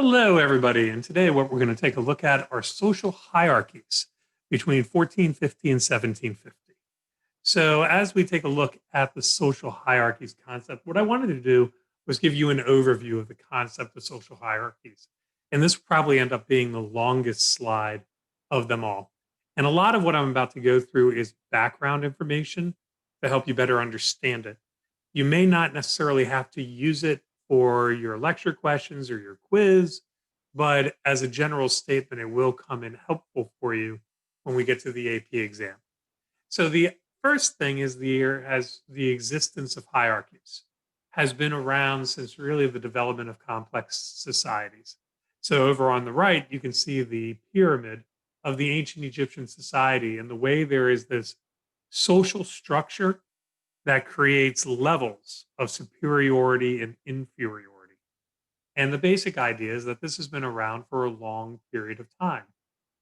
Hello, everybody. And today, what we're going to take a look at are social hierarchies between 1450 and 1750. So, as we take a look at the social hierarchies concept, what I wanted to do was give you an overview of the concept of social hierarchies. And this will probably end up being the longest slide of them all. And a lot of what I'm about to go through is background information to help you better understand it. You may not necessarily have to use it for your lecture questions or your quiz, but as a general statement, it will come in helpful for you when we get to the AP exam. So the first thing is the existence of hierarchies has been around since really the development of complex societies. So over on the right, you can see the pyramid of the ancient Egyptian society and the way there is this social structure that creates levels of superiority and inferiority. And the basic idea is that this has been around for a long period of time,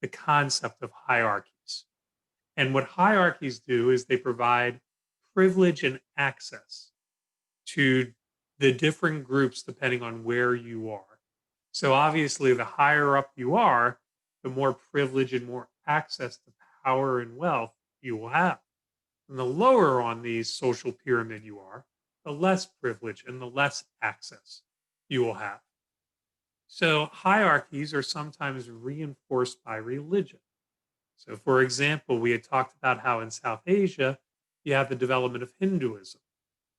the concept of hierarchies. And what hierarchies do is they provide privilege and access to the different groups depending on where you are. So obviously, the higher up you are, the more privilege and more access to power and wealth you will have. And the lower on the social pyramid you are, the less privilege and the less access you will have. So hierarchies are sometimes reinforced by religion. So, for example, we had talked about how in South Asia, you have the development of Hinduism.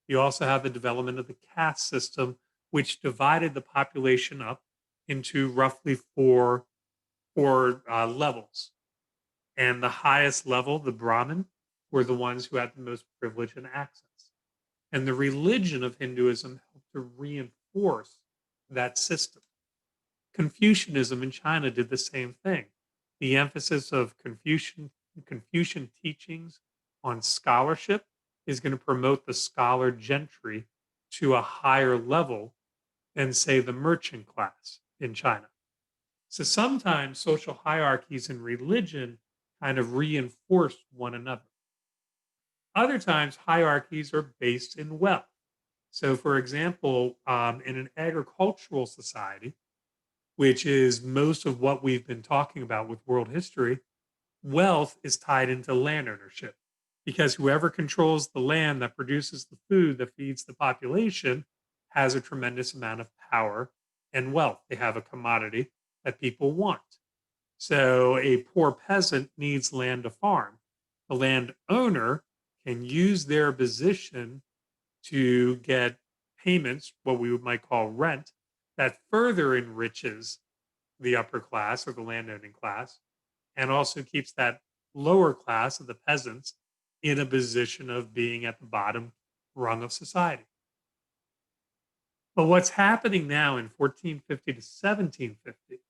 You also have the development of the caste system, which divided the population up into roughly four levels. And the highest level, the Brahmin, were the ones who had the most privilege and access. And the religion of Hinduism helped to reinforce that system. Confucianism in China did the same thing. The emphasis of Confucian teachings on scholarship is going to promote the scholar gentry to a higher level than, say, the merchant class in China. So sometimes social hierarchies in religion kind of reinforce one another. Other times, hierarchies are based in wealth. So, for example, in an agricultural society, which is most of what we've been talking about with world history, wealth is tied into land ownership because whoever controls the land that produces the food that feeds the population has a tremendous amount of power and wealth. They have a commodity that people want. So a poor peasant needs land to farm. The landowner can use their position to get payments, what we might call rent, that further enriches the upper class or the landowning class, and also keeps that lower class of the peasants in a position of being at the bottom rung of society. But what's happening now in 1450 to 1750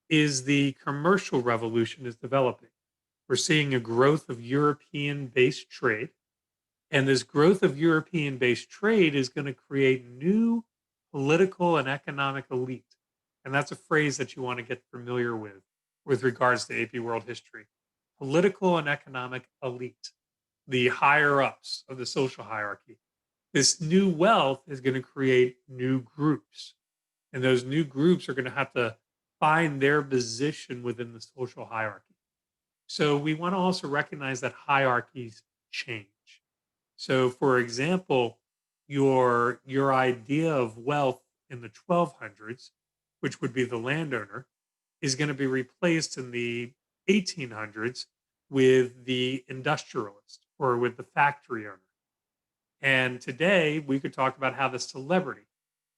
is the commercial revolution is developing. We're seeing a growth of European based trade. And this growth of European based trade is going to create new political and economic elite. And that's a phrase that you want to get familiar with regards to AP World History. Political and economic elite, the higher ups of the social hierarchy. This new wealth is going to create new groups. And those new groups are going to have to find their position within the social hierarchy. So we want to also recognize that hierarchies change. So, for example, your idea of wealth in the 1200s, which would be the landowner, is going to be replaced in the 1800s with the industrialist or with the factory owner. And today we could talk about how the celebrity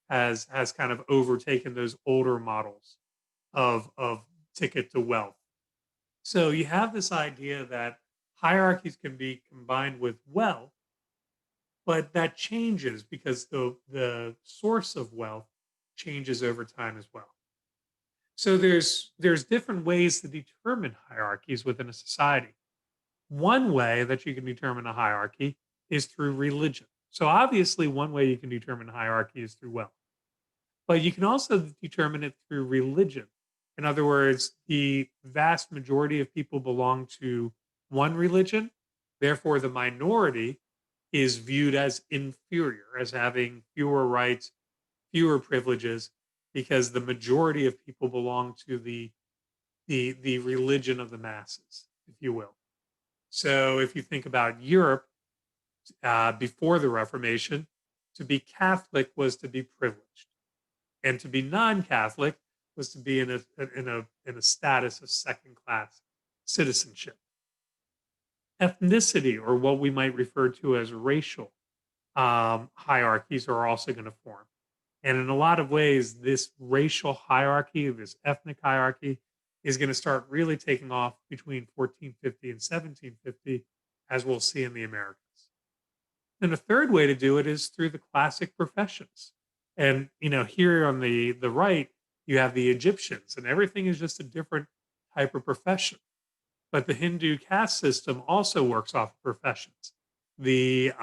has kind of overtaken those older models of ticket to wealth. So you have this idea that hierarchies can be combined with wealth, but that changes because the source of wealth changes over time as well. So there's different ways to determine hierarchies within a society. One way that you can determine a hierarchy is through religion. So obviously one way you can determine hierarchy is through wealth. But you can also determine it through religion. In other words, the vast majority of people belong to one religion, therefore the minority is viewed as inferior, as having fewer rights, fewer privileges, because the majority of people belong to the religion of the masses, if you will. So if you think about Europe before the Reformation, to be Catholic was to be privileged, and to be non-Catholic was to be in a status of second class citizenship. Ethnicity, or what we might refer to as racial hierarchies, are also going to form. And in a lot of ways, this racial hierarchy, this ethnic hierarchy, is going to start really taking off between 1450 and 1750, as we'll see in the Americas. And a third way to do it is through the classic professions. And here on the right, you have the Egyptians, and everything is just a different type of profession. But the Hindu caste system also works off of professions. The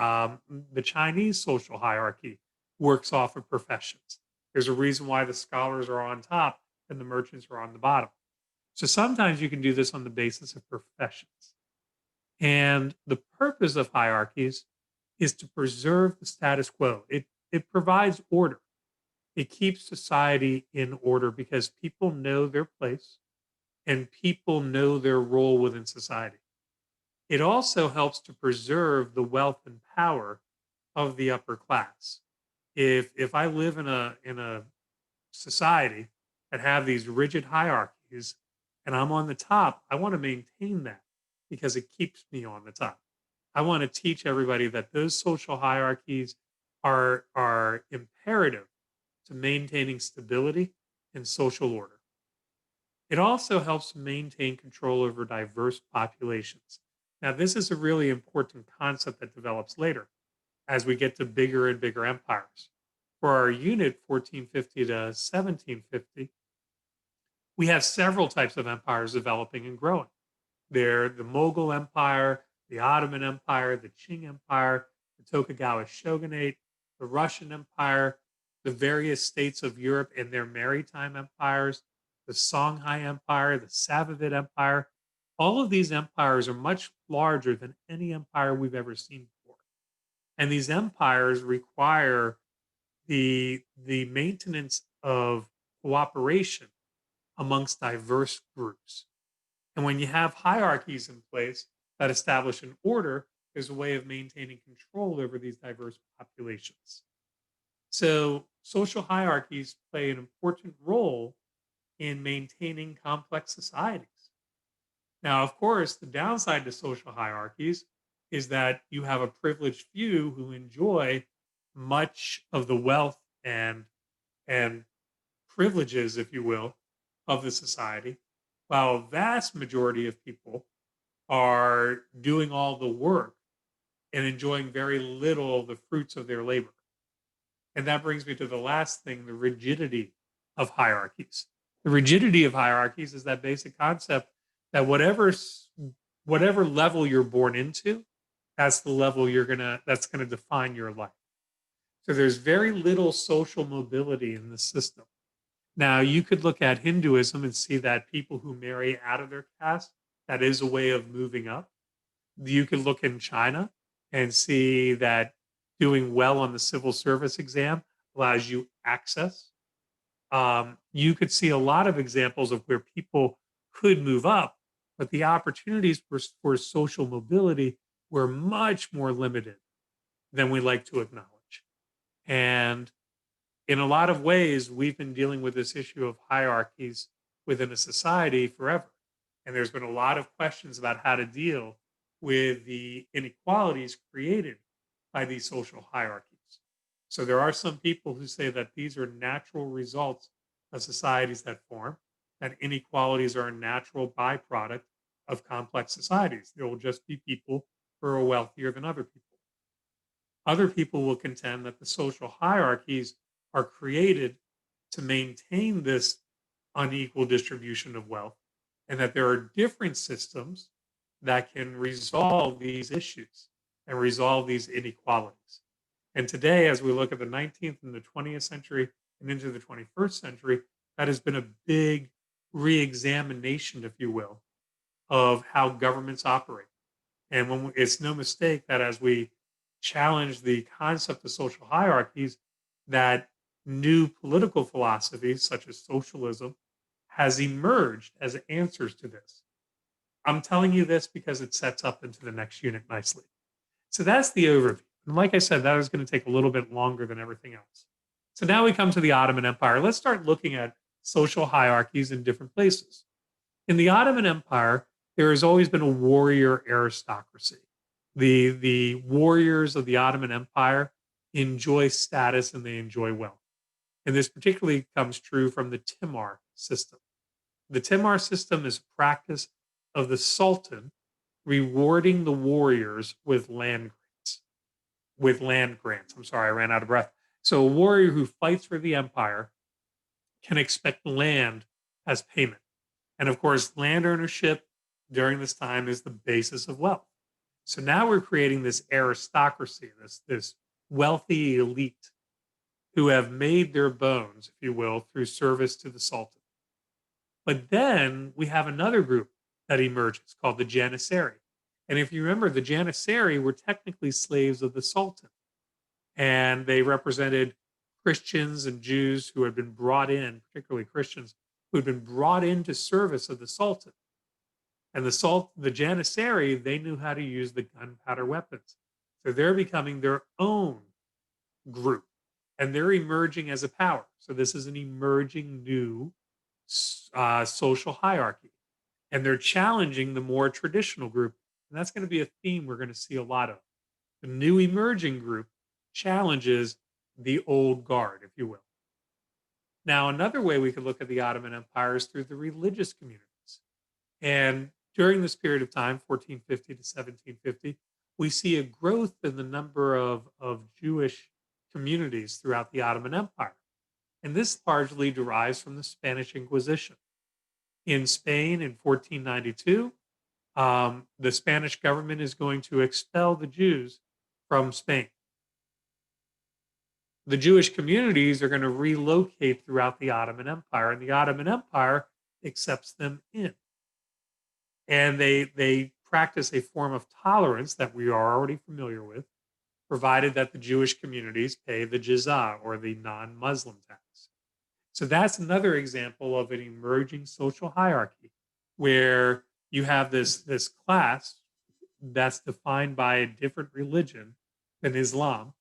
Chinese social hierarchy works off of professions. There's a reason why the scholars are on top and the merchants are on the bottom. So sometimes you can do this on the basis of professions. And the purpose of hierarchies is to preserve the status quo. It provides order. It keeps society in order because people know their place and people know their role within society. It also helps to preserve the wealth and power of the upper class. If I live in a society that have these rigid hierarchies and I'm on the top, I want to maintain that because it keeps me on the top. I want to teach everybody that those social hierarchies are imperative to maintaining stability and social order. It also helps maintain control over diverse populations. Now, this is a really important concept that develops later as we get to bigger and bigger empires. For our unit, 1450 to 1750, we have several types of empires developing and growing. They're the Mughal Empire, the Ottoman Empire, the Qing Empire, the Tokugawa Shogunate, the Russian Empire, the various states of Europe and their maritime empires, the Songhai Empire, the Safavid Empire. All of these empires are much larger than any empire we've ever seen before. And these empires require the maintenance of cooperation amongst diverse groups. And when you have hierarchies in place that establish an order, there's a way of maintaining control over these diverse populations. So, social hierarchies play an important role in maintaining complex societies. Now, of course, the downside to social hierarchies is that you have a privileged few who enjoy much of the wealth and privileges, if you will, of the society, while a vast majority of people are doing all the work and enjoying very little of the fruits of their labor. And that brings me to the last thing, the rigidity of hierarchies. The rigidity of hierarchies is that basic concept that whatever level you're born into, that's the level that's gonna define your life. So there's very little social mobility in the system. Now, you could look at Hinduism and see that people who marry out of their caste, that is a way of moving up. You could look in China and see that doing well on the civil service exam allows you access. You could see a lot of examples of where people could move up, but the opportunities for social mobility were much more limited than we like to acknowledge. And in a lot of ways, we've been dealing with this issue of hierarchies within a society forever. And there's been a lot of questions about how to deal with the inequalities created by these social hierarchies. So there are some people who say that these are natural results of societies that form, that inequalities are a natural byproduct of complex societies. There will just be people who are wealthier than other people. Other people will contend that the social hierarchies are created to maintain this unequal distribution of wealth and that there are different systems that can resolve these issues and resolve these inequalities. And today, as we look at the 19th and the 20th century and into the 21st century, that has been a big re-examination, if you will, of how governments operate. And it's no mistake that as we challenge the concept of social hierarchies, that new political philosophies, such as socialism, has emerged as answers to this. I'm telling you this because it sets up into the next unit nicely. So that's the overview. And like I said, that was going to take a little bit longer than everything else. So now we come to the Ottoman Empire. Let's start looking at social hierarchies in different places. In the Ottoman Empire, there has always been a warrior aristocracy. The warriors of the Ottoman Empire enjoy status and they enjoy wealth. And this particularly comes true from the Timar system. The Timar system is a practice of the Sultan rewarding the warriors with land grants. I'm sorry, I ran out of breath. So a warrior who fights for the empire can expect land as payment. And of course, land ownership during this time is the basis of wealth. So now we're creating this aristocracy, this wealthy elite who have made their bones, if you will, through service to the Sultan. But then we have another group that emerges called the Janissary. And if you remember, the Janissary were technically slaves of the Sultan, and they represented Christians and Jews who had been brought in, particularly Christians, who had been brought into service of the Sultan. And the Janissary, they knew how to use the gunpowder weapons. So they're becoming their own group, and they're emerging as a power. So this is an emerging new social hierarchy, and they're challenging the more traditional group. And that's going to be a theme we're going to see a lot of. The new emerging group challenges the old guard, if you will. Now, another way we could look at the Ottoman Empire is through the religious communities. And during this period of time, 1450 to 1750, we see a growth in the number of Jewish communities throughout the Ottoman Empire. And this largely derives from the Spanish Inquisition. In Spain in 1492, the Spanish government is going to expel the Jews from Spain. The Jewish communities are going to relocate throughout the Ottoman Empire, and the Ottoman Empire accepts them in. And they practice a form of tolerance that we are already familiar with, provided that the Jewish communities pay the jizya, or the non-Muslim tax. So that's another example of an emerging social hierarchy where you have this class that's defined by a different religion than Islam,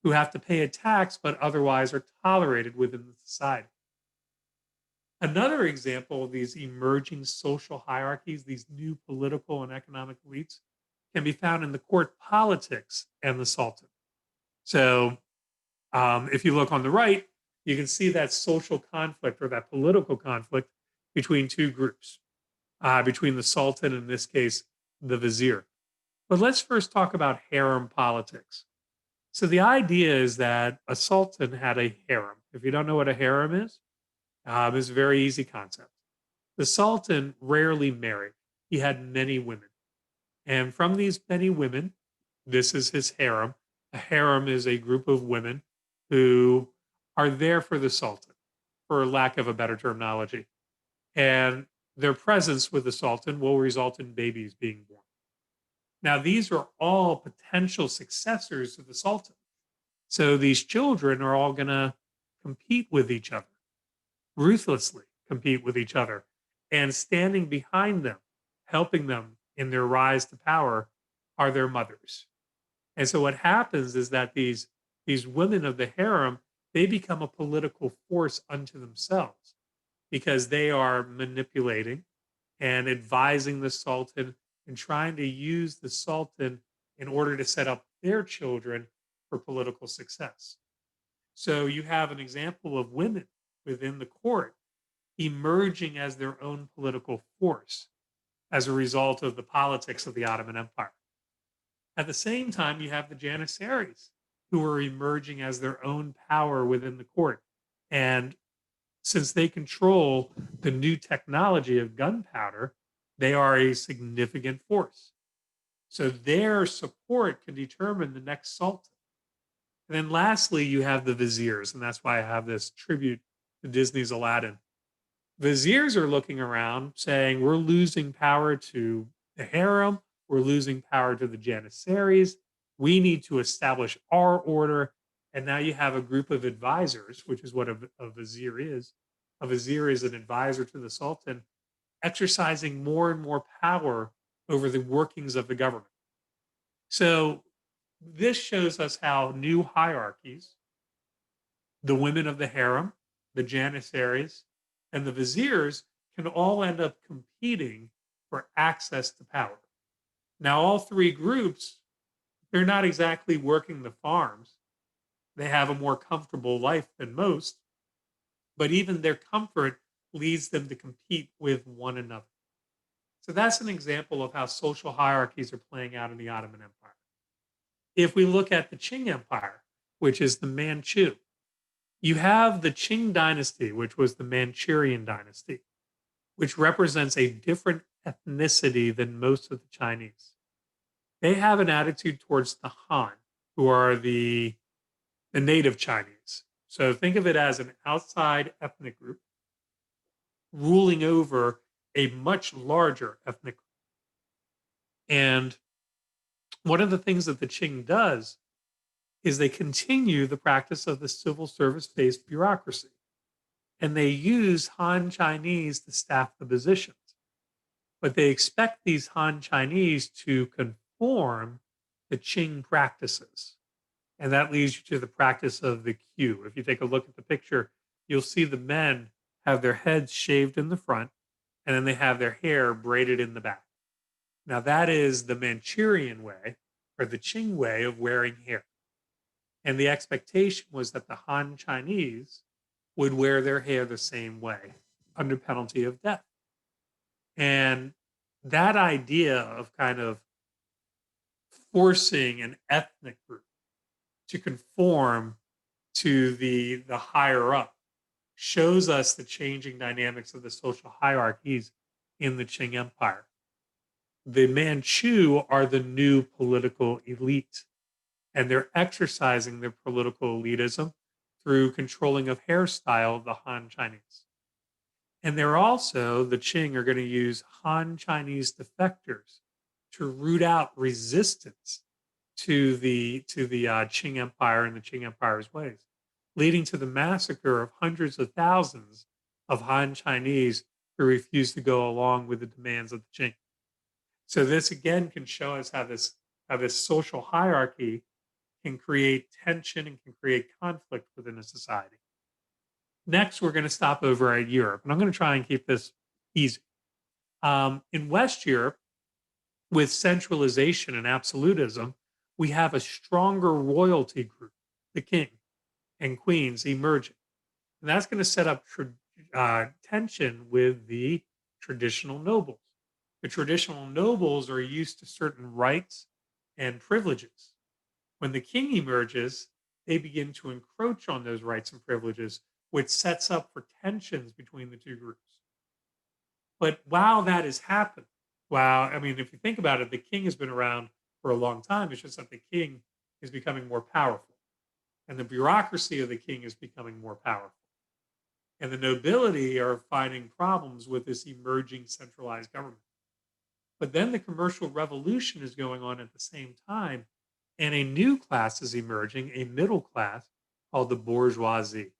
who have to pay a tax but otherwise are tolerated within the society. Another example of these emerging social hierarchies, these new political and economic elites, can be found in the court politics and the Sultan. So if you look on the right, you can see that social conflict or that political conflict between two groups, between the Sultan, and in this case, the Vizier. But let's first talk about harem politics. So the idea is that a Sultan had a harem. If you don't know what a harem is, it's a very easy concept. The Sultan rarely married. He had many women. And from these many women, this is his harem. A harem is a group of women who are there for the Sultan, for lack of a better terminology. And their presence with the Sultan will result in babies being born. Now, these are all potential successors to the Sultan. So these children are all going to compete with each other, ruthlessly compete with each other, and standing behind them, helping them in their rise to power, are their mothers. And so what happens is that these women of the harem, they become a political force unto themselves because they are manipulating and advising the Sultan and trying to use the Sultan in order to set up their children for political success. So you have an example of women within the court emerging as their own political force as a result of the politics of the Ottoman Empire. At the same time, you have the Janissaries who are emerging as their own power within the court. And since they control the new technology of gunpowder, they are a significant force. So their support can determine the next sultan. And then lastly, you have the viziers, and that's why I have this tribute to Disney's Aladdin. Viziers are looking around saying, we're losing power to the harem, we're losing power to the Janissaries. We need to establish our order, And now you have a group of advisors, which is what a vizier is. A vizier is an advisor to the sultan, exercising more and more power over the workings of the government. So this shows us how new hierarchies, the women of the harem, the janissaries, and the viziers can all end up competing for access to power. Now, all three groups, they're not exactly working the farms. They have a more comfortable life than most, but even their comfort leads them to compete with one another. So that's an example of how social hierarchies are playing out in the Ottoman Empire. If we look at the Qing Empire, which is the Manchu, you have the Qing dynasty, which was the Manchurian dynasty, which represents a different ethnicity than most of the Chinese. They have an attitude towards the Han, who are the native Chinese. So think of it as an outside ethnic group ruling over a much larger ethnic group. And one of the things that the Qing does is they continue the practice of the civil service based bureaucracy. And they use Han Chinese to staff the positions. But they expect these Han Chinese to conform to Qing practices. And that leads you to the practice of the queue. If you take a look at the picture, you'll see the men have their heads shaved in the front and then they have their hair braided in the back. Now, that is the Manchurian way or the Qing way of wearing hair. And the expectation was that the Han Chinese would wear their hair the same way under penalty of death. And that idea of kind of forcing an ethnic group to conform to the higher up shows us the changing dynamics of the social hierarchies in the Qing Empire. The Manchu are the new political elite, and they're exercising their political elitism through controlling of hairstyle of the Han Chinese. And they're also, the Qing are going to use Han Chinese defectors to root out resistance to the Qing Empire and the Qing Empire's ways, leading to the massacre of hundreds of thousands of Han Chinese who refused to go along with the demands of the Qing. So this again can show us how this social hierarchy can create tension and can create conflict within a society. Next, we're going to stop over at Europe, and I'm going to try and keep this easy. In West Europe, with centralization and absolutism, we have a stronger royalty group, the king and queens emerging. And that's going to set up tension with the traditional nobles. The traditional nobles are used to certain rights and privileges. When the king emerges, they begin to encroach on those rights and privileges, which sets up for tensions between the two groups. But while that has happened, I mean, if you think about it, the king has been around for a long time. It's just that the king is becoming more powerful, and the bureaucracy of the king is becoming more powerful. And the nobility are finding problems with this emerging centralized government. But then the commercial revolution is going on at the same time, and a new class is emerging, a middle class called the bourgeoisie.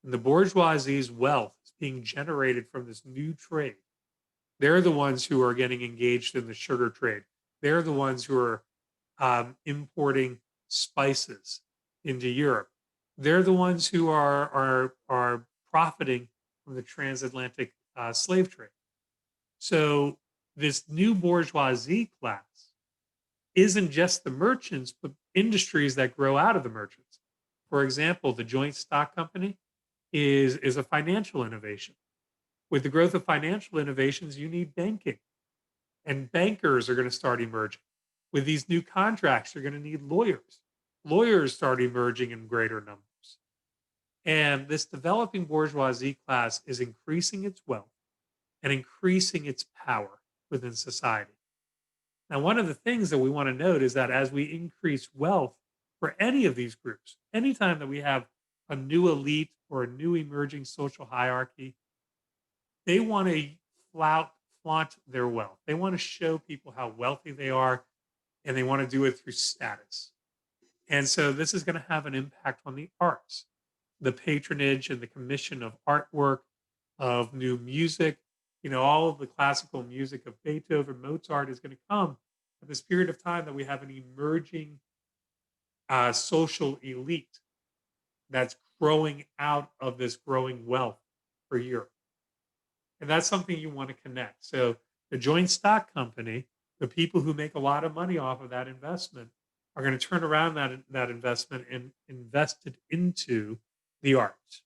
And the bourgeoisie's wealth is being generated from this new trade. They're the ones who are getting engaged in the sugar trade. They're the ones who are importing spices into Europe. They're the ones who are profiting from the transatlantic slave trade. So this new bourgeoisie class isn't just the merchants, but industries that grow out of the merchants. For example, the joint stock company is a financial innovation. With the growth of financial innovations, you need banking, and bankers are going to start emerging. With these new contracts, you're going to need lawyers. Lawyers start emerging in greater numbers. And this developing bourgeoisie class is increasing its wealth and increasing its power within society. Now, one of the things that we want to note is that as we increase wealth for any of these groups, anytime that we have a new elite or a new emerging social hierarchy, they want to flaunt their wealth. They want to show people how wealthy they are, and they want to do it through status. And so this is going to have an impact on the arts, the patronage and the commission of artwork, of new music. All of the classical music of Beethoven, Mozart is going to come at this period of time that we have an emerging social elite that's growing out of this growing wealth for Europe. And that's something you want to connect. So the joint stock company, the people who make a lot of money off of that investment are going to turn around that investment and invest it into the arts.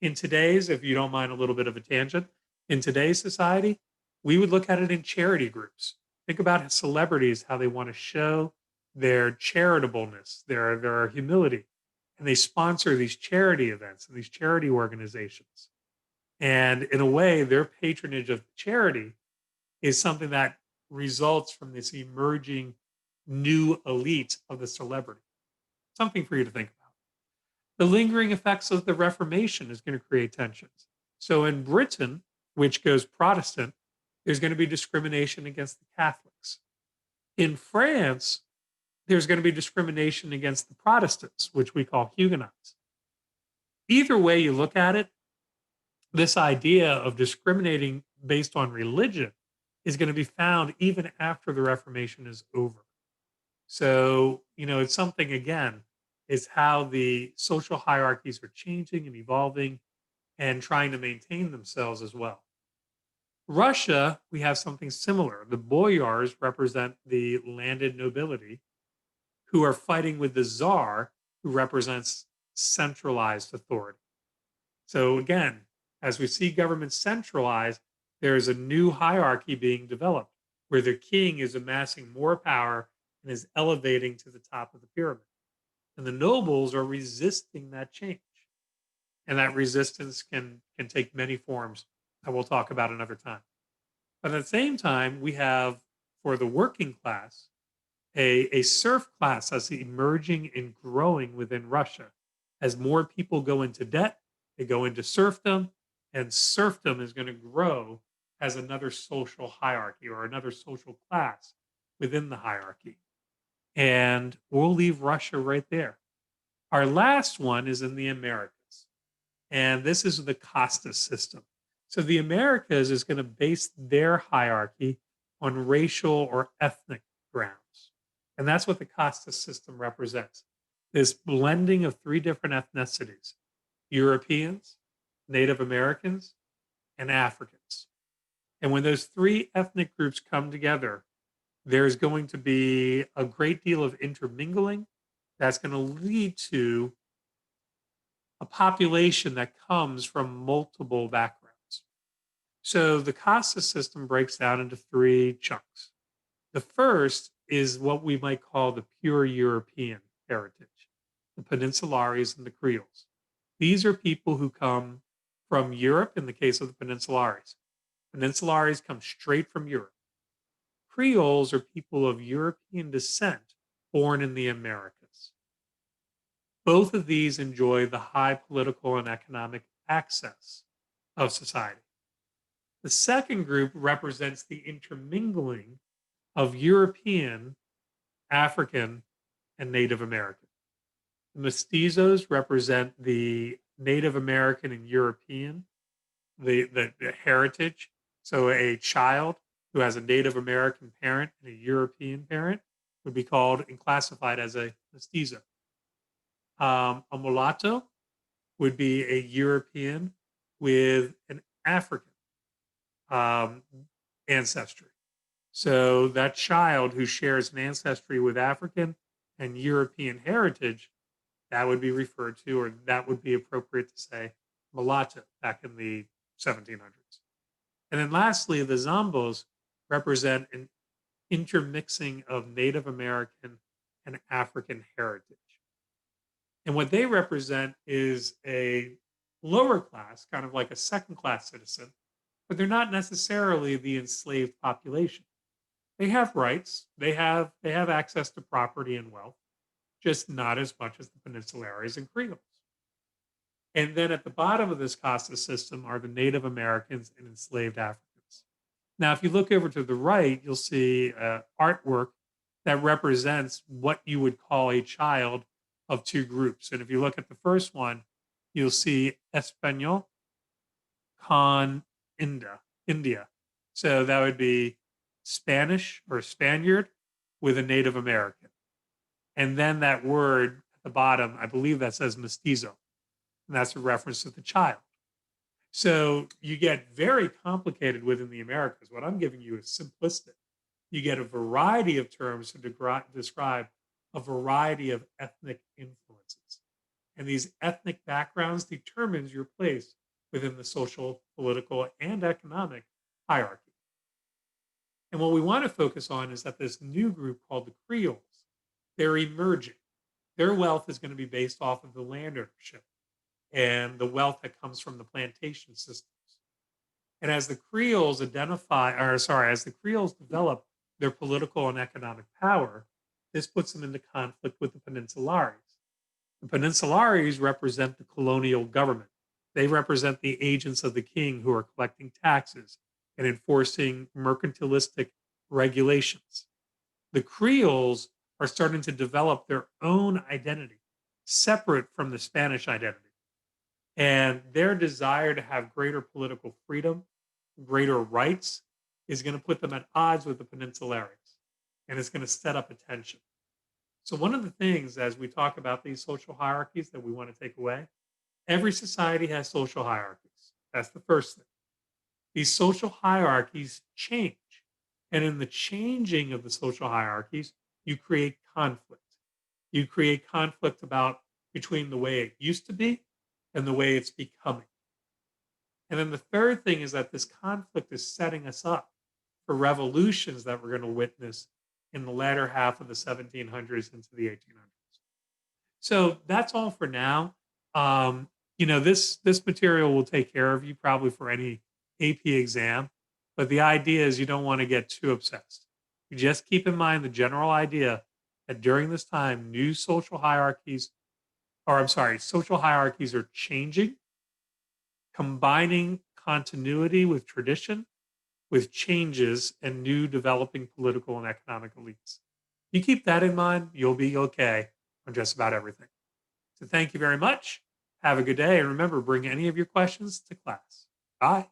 In today's, if you don't mind a little bit of a tangent, in today's society, we would look at it in charity groups. Think about celebrities, how they want to show their charitableness, their humility, and they sponsor these charity events and these charity organizations. And in a way, their patronage of charity is something that results from this emerging new elite of the celebrity. Something for you to think about. The lingering effects of the Reformation is going to create tensions. So in Britain, which goes Protestant, there's going to be discrimination against the Catholics. In France, there's going to be discrimination against the Protestants, which we call Huguenots. Either way you look at it, this idea of discriminating based on religion is going to be found even after the Reformation is over. So, it's something, again, is how the social hierarchies are changing and evolving and trying to maintain themselves as well. Russia, we have something similar. The boyars represent the landed nobility who are fighting with the czar, who represents centralized authority. So again, as we see government centralized, there is a new hierarchy being developed where the king is amassing more power and is elevating to the top of the pyramid. And the nobles are resisting that change. And that resistance can take many forms that we'll talk about another time. But at the same time, we have for the working class, a serf class that's emerging and growing within Russia. As more people go into debt, they go into serfdom, and serfdom is going to grow as another social hierarchy or another social class within the hierarchy. And we'll leave Russia right there. Our last one is in the Americas, and this is the Casta system. So the Americas is going to base their hierarchy on racial or ethnic grounds. And that's what the Casta system represents. This blending of three different ethnicities: Europeans, Native Americans, and Africans. And when those three ethnic groups come together, there's going to be a great deal of intermingling that's going to lead to a population that comes from multiple backgrounds. So the Casta system breaks down into three chunks. The first is what we might call the pure European heritage, the Peninsulares and the Creoles. These are people who come from Europe in the case of the Peninsulares. Peninsulares come straight from Europe. Creoles are people of European descent born in the Americas. Both of these enjoy the high political and economic access of society. The second group represents the intermingling of European, African, and Native American. The mestizos represent the Native American and European, the heritage. So a child who has a Native American parent and a European parent would be called and classified as a mestizo. A mulatto would be a European with an African um, ancestry. So that child who shares an ancestry with African and European heritage, that would be referred to, or that would be appropriate to say, mulatto back in the 1700s. And then lastly, the Zombos represent an intermixing of Native American and African heritage. And what they represent is a lower class, kind of like a second class citizen, but they're not necessarily the enslaved population. They have rights, they have access to property and wealth, just not as much as the Peninsulares and Creoles. And then at the bottom of this Casta system are the Native Americans and enslaved Africans. Now, if you look over to the right, you'll see artwork that represents what you would call a child of two groups. And if you look at the first one, you'll see Espanol con India. So that would be Spanish or Spaniard with a Native American. And then that word at the bottom, I believe that says mestizo. And that's a reference to the child. So you get very complicated within the Americas. What I'm giving you is simplistic. You get a variety of terms to describe a variety of ethnic influences. And these ethnic backgrounds determines your place within the social, political, and economic hierarchy. And what we want to focus on is that this new group called the Creoles, they're emerging. Their wealth is going to be based off of the land ownership and the wealth that comes from the plantation systems. And as the Creoles as the Creoles develop their political and economic power, this puts them into conflict with the Peninsulares. The Peninsulares represent the colonial government. They represent the agents of the king who are collecting taxes and enforcing mercantilistic regulations. The Creoles are starting to develop their own identity, separate from the Spanish identity. And their desire to have greater political freedom, greater rights, is going to put them at odds with the Peninsulares. And it's going to set up a tension. So, one of the things as we talk about these social hierarchies that we want to take away, every society has social hierarchies. That's the first thing. These social hierarchies change. And in the changing of the social hierarchies, you create conflict. You create conflict about between the way it used to be and the way it's becoming. And then the third thing is that this conflict is setting us up for revolutions that we're going to witness in the latter half of the 1700s into the 1800s. So that's all for now. This material will take care of you probably for any AP exam, but the idea is you don't want to get too obsessed. You just keep in mind the general idea that during this time, social hierarchies are changing, combining continuity with tradition, with changes and new developing political and economic elites. You keep that in mind, you'll be okay on just about everything. So thank you very much. Have a good day. And remember, bring any of your questions to class. Bye.